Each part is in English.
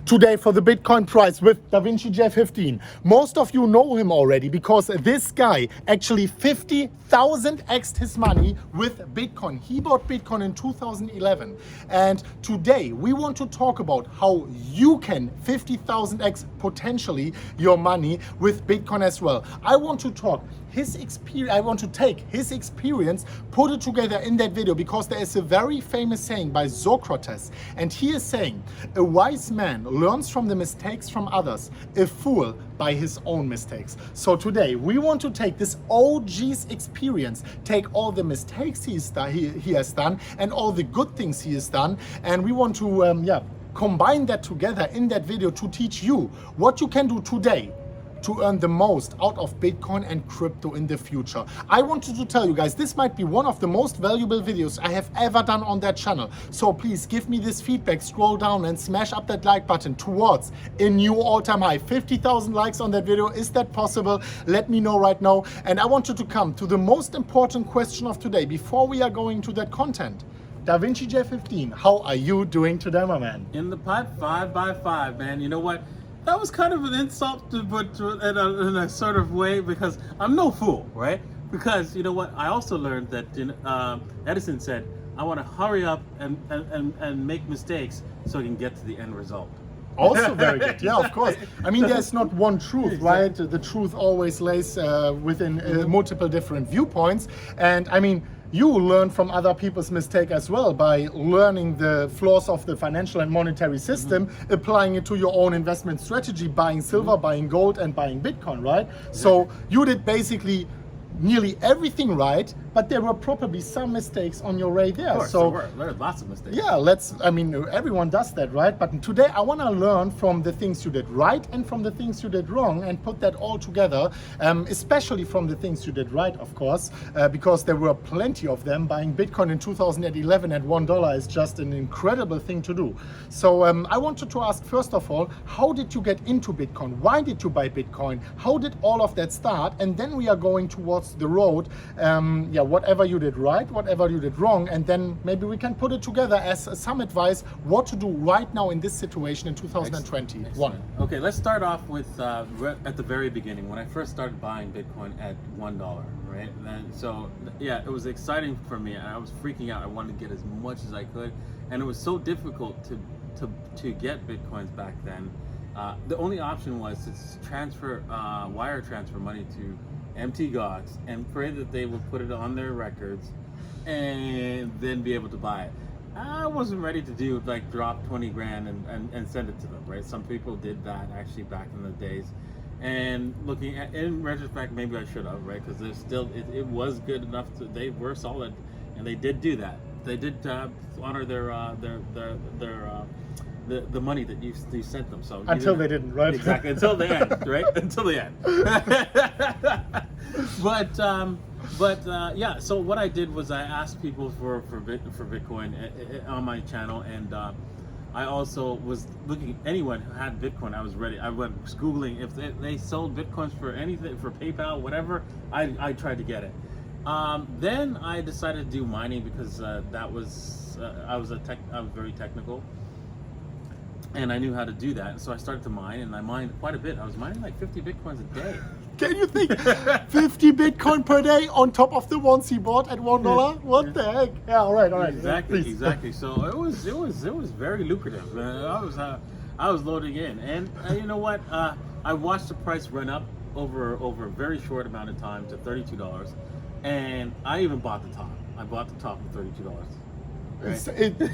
today for the Bitcoin price with DaVinci J15. Most of you know him already because this guy actually 50,000x'd his money with Bitcoin. He bought Bitcoin in 2011. And today we want to talk about how you can 50,000x potentially your money with Bitcoin as well. I want to talk his experience. I want to take his experience, put it together in that video because there is a very famous saying by Socrates, and he is saying, a wise man learns from the mistakes from others, a fool by his own mistakes. So today we want to take this OG's experience, take all the mistakes he has done and all the good things he has done, and we want to combine that together in that video to teach you what you can do today to earn the most out of Bitcoin and crypto in the future. I wanted to tell you guys, this might be one of the most valuable videos I have ever done on that channel. So please give me this feedback, scroll down and smash up that like button towards a new all-time high. 50,000 likes on that video. Is that possible? Let me know right now. And I wanted to come to the most important question of today before we are going to that content. DaVinci J15, how are you doing today, my man? In the pot, 5 by 5, man. You know what? That was kind of an insult, but in a sort of way, because I'm no fool, right? Because you know what? I also learned that Edison said, I want to hurry up and make mistakes so I can get to the end result. Also very good. Yeah, of course. I mean, there's not one truth, right? The truth always lays within multiple different viewpoints. And I mean, you learn from other people's mistake as well by learning the flaws of the financial and monetary system, applying it to your own investment strategy, buying silver, buying gold, and buying Bitcoin, right? So you did basically nearly everything right, but there were probably some mistakes on your way there. Of course, so there were lots of mistakes. Yeah, I mean, everyone does that, right? But today I want to learn from the things you did right and from the things you did wrong and put that all together, especially from the things you did right, of course, because there were plenty of them. Buying Bitcoin in 2011 at $1 is just an incredible thing to do. So I wanted to ask, first of all, how did you get into Bitcoin? Why did you buy Bitcoin? How did all of that start? And then we are going towards the road, whatever you did right, whatever you did wrong, and then maybe we can put it together as some advice what to do right now in this situation in 2021. Excellent. Okay, let's start off with at the very beginning when I first started buying Bitcoin at $1, right? And so yeah, it was exciting for me. I was freaking out. I wanted to get as much as I could, and it was so difficult to get Bitcoins back then. The only option was to transfer wire transfer money to empty gods and pray that they will put it on their records and then be able to buy it. I wasn't ready to do like drop 20 grand and send it to them, right? Some people did that actually back in the days, and looking at, in retrospect, maybe I should have, right? Because there's still, it was good enough to, they were solid, and they did do that. They did honor the money that you sent them. So until they didn't, right? Exactly, until the end, right? Until the end. Yeah. So what I did was I asked people for Bitcoin on my channel, and I also was looking anyone who had Bitcoin. I was ready. I was googling if they sold Bitcoins for anything, for PayPal, whatever. I tried to get it. Then I decided to do mining because that was I was very technical. And I knew how to do that, so I started to mine, and I mined quite a bit. I was mining like 50 Bitcoins a day. Can you think 50 Bitcoin per day on top of the ones he bought at $1? What the heck? Yeah, all right. Exactly. So it was very lucrative. I was loading in, and you know what? I watched the price run up over a very short amount of time to $32, and I even bought the top. I bought the top of $32. Right.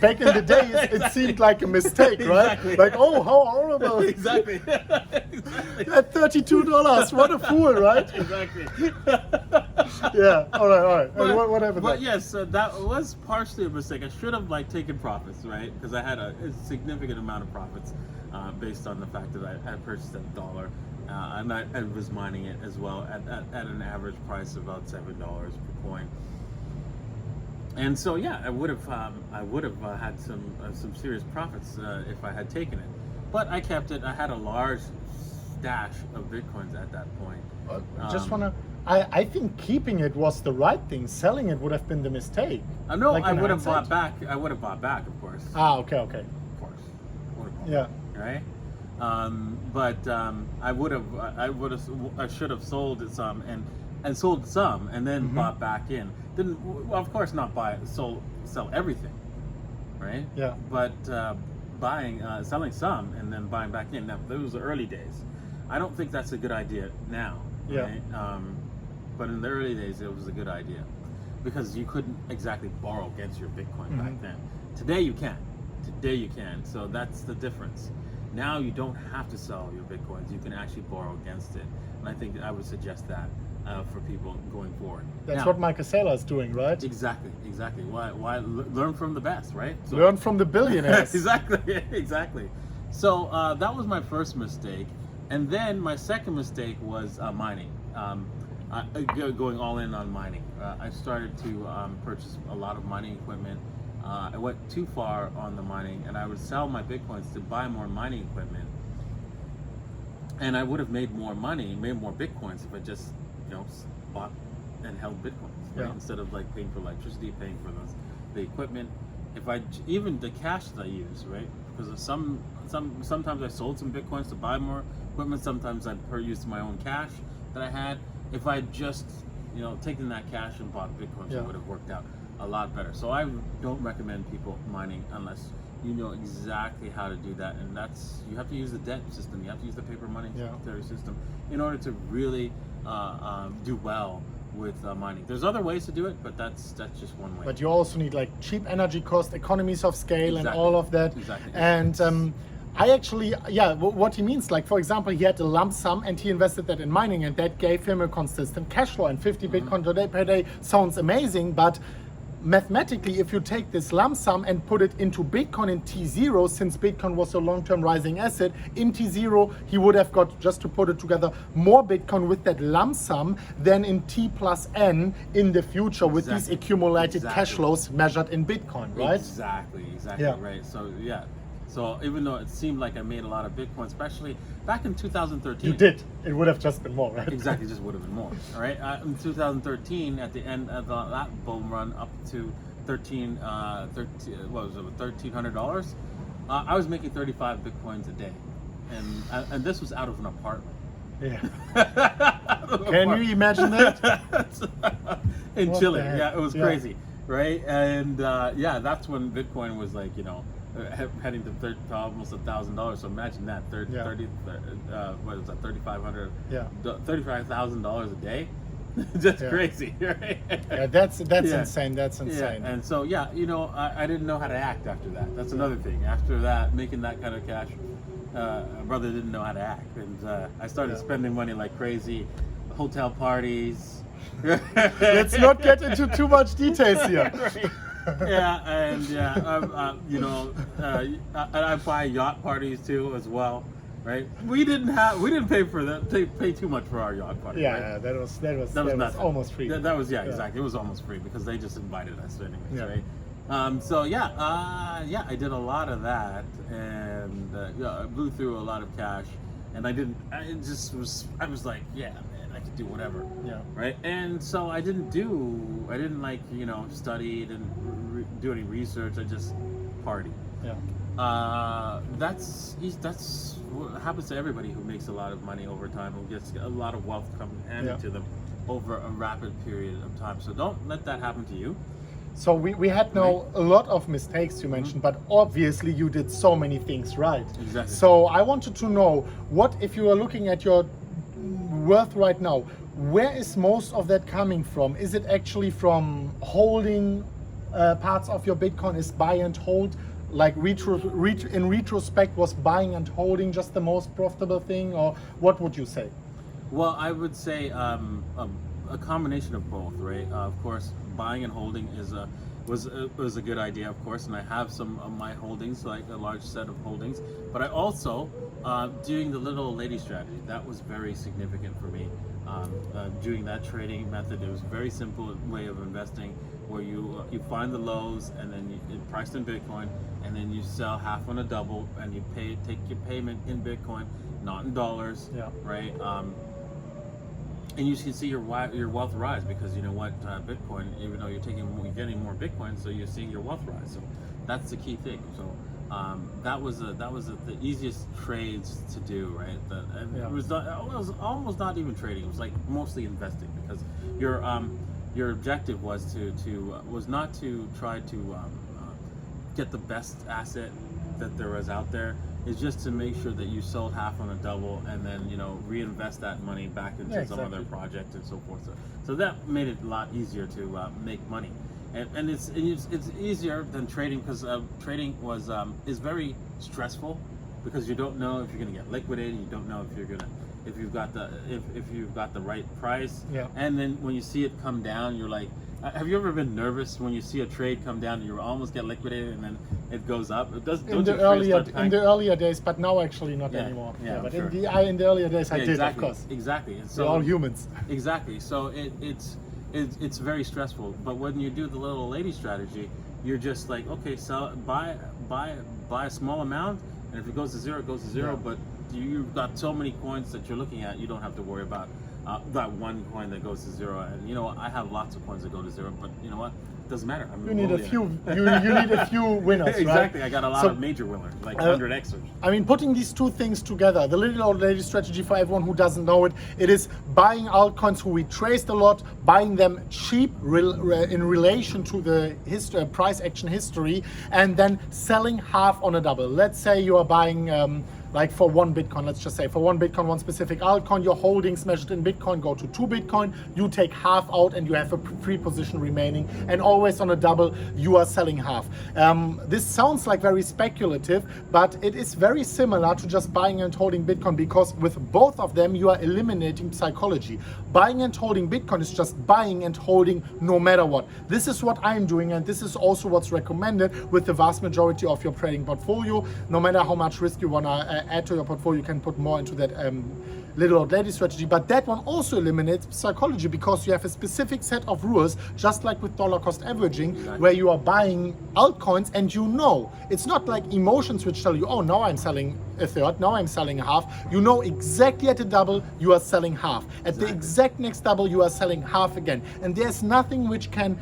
Back in the day, it seemed like a mistake, right? Exactly. Like, oh, how horrible! Exactly. At $32, what a fool, right? Exactly. Yeah. All right. What happened? But yes, that was partially a mistake. I should have taken profits, right? Because I had a significant amount of profits based on the fact that I purchased at $1, and I was mining it as well at an average price of about $7 per coin. And so yeah, I would have had some serious profits if I had taken it, but I kept it. I had a large stash of Bitcoins at that point. I think keeping it was the right thing. Selling it would have been the mistake. No, I would have bought back. I would have bought back, of course. Okay. Of course. Yeah. Right. I should have sold some and sold some and then bought back in. Didn't, well, of course, not sell everything, right? Yeah. But selling some and then buying back in. Now, those were the early days. I don't think that's a good idea now. Yeah. Right? But in the early days, it was a good idea because you couldn't exactly borrow against your Bitcoin back then. Today you can. So that's the difference. Now you don't have to sell your Bitcoins. You can actually borrow against it. And I think I would suggest that for people going forward. That's now, what Michael Saylor is doing, right? Exactly. Why learn from the best, right? So, learn from the billionaires. exactly. So that was my first mistake. And then my second mistake was mining. Going all in on mining. I started to purchase a lot of mining equipment. I went too far on the mining, and I would sell my Bitcoins to buy more mining equipment. And I would have made more money, made more Bitcoins if I just, bought and held Bitcoins, right? Instead of like paying for electricity, paying for the equipment. If even the cash that I use, right? Because sometimes I sold some Bitcoins to buy more equipment. Sometimes I used my own cash that I had. If I just, taken that cash and bought Bitcoins, it would have worked out a lot better. So I don't recommend people mining unless you know exactly how to do that, and you have to use the debt system. You have to use the paper money system in order to really do well with mining. There's other ways to do it, but that's just one way. But you also need like cheap energy cost, economies of scale, and all of that. Exactly. And I actually, what he means, like for example, he had a lump sum and he invested that in mining, and that gave him a consistent cash flow. And 50 Bitcoin per day sounds amazing, but mathematically, if you take this lump sum and put it into Bitcoin in T0, since Bitcoin was a long-term rising asset, in T0 he would have got, just to put it together, more Bitcoin with that lump sum than in T plus N in the future with these accumulated cash flows measured in Bitcoin, right? Exactly, right. So even though it seemed like I made a lot of Bitcoin, especially back in 2013. You did. It would have just been more, right? Exactly, just would have been more. All right. In 2013, at the end of that bull run up to $1,300, I was making 35 Bitcoins a day, and this was out of an apartment. Yeah. Can you imagine that? In Chile, it was crazy, right? And that's when Bitcoin was like, heading to almost $1,000. So imagine that, what is that, $35,000 a day? Just crazy, right? Yeah, that's insane. That's insane. Yeah. And so I didn't know how to act after that. That's another thing. After that, making that kind of cash, my brother didn't know how to act, and I started spending money like crazy, hotel parties. Let's not get into too much details here. Right. I buy yacht parties too as well, right? We didn't pay for that. Pay too much for our yacht party. Yeah, right? that was almost free. That was exactly. It was almost free because they just invited us anyways, right? I did a lot of that, and I blew through a lot of cash, and I was like, man, I could do whatever, right? And so I didn't study, didn't do any research. I just partied. That's what happens to everybody who makes a lot of money over time, who gets a lot of wealth handed to them over a rapid period of time. So don't let that happen to you. So we had now a lot of mistakes you mentioned, but obviously you did so many things right. Exactly. So I wanted to know, what if you are looking at your worth right now, where is most of that coming from? Is it actually from holding parts of your Bitcoin? Is buy and hold, like in retrospect, was buying and holding just the most profitable thing, or what would you say? Well, I would say a combination of both, right? Of course, buying and holding was a good idea, of course, and I have some of my holdings, like a large set of holdings. But I also doing the little old lady strategy, that was very significant for me. Doing that trading method, it was a very simple way of investing, where you find the lows and then you priced in Bitcoin, and then you sell half on a double, and you take your payment in Bitcoin, not in dollars, right? And you can see your wealth rise, because you know what, Bitcoin, even though you're getting more Bitcoin, so you're seeing your wealth rise. So that's the key thing. So that was the easiest trades to do, right? And Yeah. it was almost not even trading. It was like mostly investing, because your objective was was not to try to get the best asset that there was out there. It's just to make sure that you sold half on a double, and then reinvest that money back into some other project and so forth. So that made it a lot easier to make money, and it's easier than trading, because trading is very stressful, because you don't know if you're going to get liquidated. You don't know if you've got the right price. Yeah. And then when you see it come down, you're like, have you ever been nervous when you see a trade come down and you almost get liquidated and then it goes up? It does. In the earlier days, but now actually not anymore. Yeah, but sure. in the earlier days I did, exactly, of course. Exactly. And so we're all humans. Exactly. So it's very stressful. But when you do the little lady strategy, you're just like, okay, so buy a small amount, and if it goes to zero, it goes to zero. Yeah. But you've got so many coins that you're looking at, you don't have to worry about that one coin that goes to zero. And I have lots of coins that go to zero, but you know what? It doesn't matter. You need a few. You need a few winners, exactly. right? I got a lot of major winners, like 100xers. I mean, putting these two things together, the little old lady strategy, for everyone who doesn't know it, it is buying altcoins who we traced a lot, buying them cheap in relation to the price action history, and then selling half on a double. Let's say you are buying like for one Bitcoin, let's just say for one Bitcoin, one specific altcoin, your holdings measured in Bitcoin go to 2 Bitcoin, you take half out and you have a free position remaining, and always on a double, you are selling half. This sounds like very speculative, but it is very similar to just buying and holding Bitcoin, because with both of them, you are eliminating psychology. Buying and holding Bitcoin is just buying and holding no matter what. This is what I'm doing, and this is also what's recommended with the vast majority of your trading portfolio. No matter how much risk you want to add to your portfolio, you can put more into that little old lady strategy, but that one also eliminates psychology, because you have a specific set of rules, just like with dollar cost averaging, where you are buying altcoins and it's not like emotions which tell you, oh, now I'm selling a third, now I'm selling a half. You know exactly at the double you are selling half, at the exact next double you are selling half again, and there's nothing which can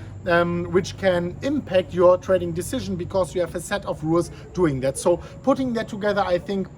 impact your trading decision, because you have a set of rules doing that. So putting that together, I think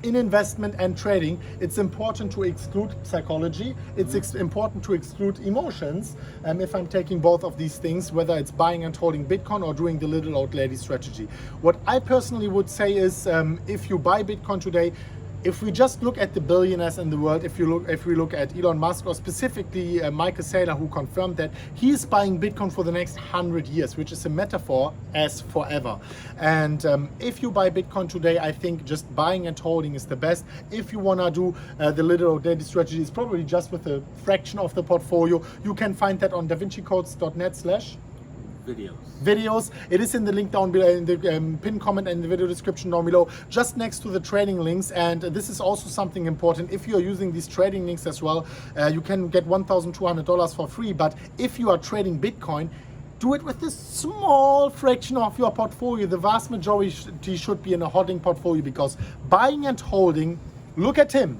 in investment and trading, it's important to exclude psychology. It's important to exclude emotions. If I'm taking both of these things, whether it's buying and holding Bitcoin or doing the little old lady strategy. What I personally would say is, if you buy Bitcoin today, if we just look at the billionaires in the world, if we look at Elon Musk, or specifically Michael Saylor, who confirmed that he's buying Bitcoin for the next 100 years, which is a metaphor as forever. And if you buy Bitcoin today, I think just buying and holding is the best. If you want to do the little daily strategy, it's probably just with a fraction of the portfolio. You can find that on davincicodes.net/. videos. It is in the link down below, in the pinned comment and the video description down below, just next to the trading links. And this is also something important. If you're using these trading links as well, you can get $1,200 for free. But if you are trading Bitcoin, do it with this small fraction of your portfolio. The vast majority should be in a holding portfolio, because buying and holding, look at him,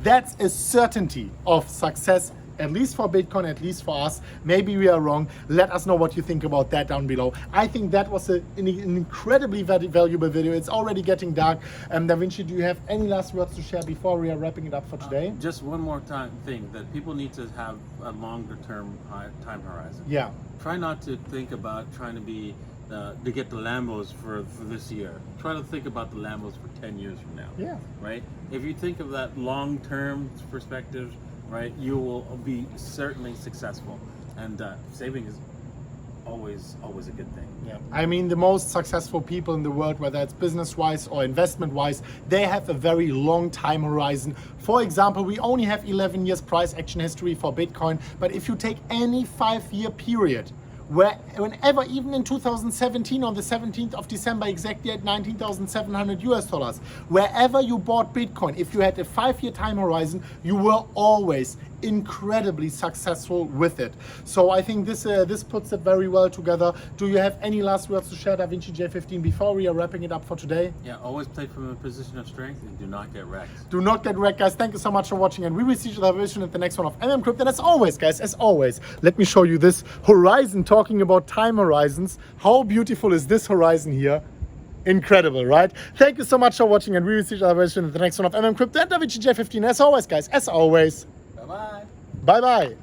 that's a certainty of success, at least for Bitcoin, at least for us. Maybe we are wrong. Let us know what you think about that down below. I think that was an incredibly valuable video. It's already getting dark. Da Vinci, do you have any last words to share before we are wrapping it up for today? Just one more thing, that people need to have a longer term time horizon. Yeah. Try not to think about trying to be to get the Lambos for this year. Try to think about the Lambos for 10 years from now. Yeah. Right? If you think of that long term perspective, right, you will be certainly successful, and saving is always a good thing. Yeah, I mean, the most successful people in the world, whether it's business wise or investment wise, they have a very long time horizon. For example, we only have 11 years price action history for Bitcoin, but if you take any 5-year period, whenever, even in 2017 on the 17th of December, exactly at $19,700, wherever you bought Bitcoin, if you had a 5-year time horizon, you were always incredibly successful with it. So I think this puts it very well together. Do you have any last words to share, Da Vinci J15, before we are wrapping it up for today? Yeah, always play from a position of strength and do not get wrecked. Do not get wrecked, guys. Thank you so much for watching, and we will see each other very soon at the next one of MMCrypto. And as always, guys, let me show you this horizon. Talking about time horizons, how beautiful is this horizon here? Incredible, right? Thank you so much for watching, and we will see each other very soon in the next one of MMCrypto and DaVinci J15. As always, guys, as always, Bye-bye. bye-bye.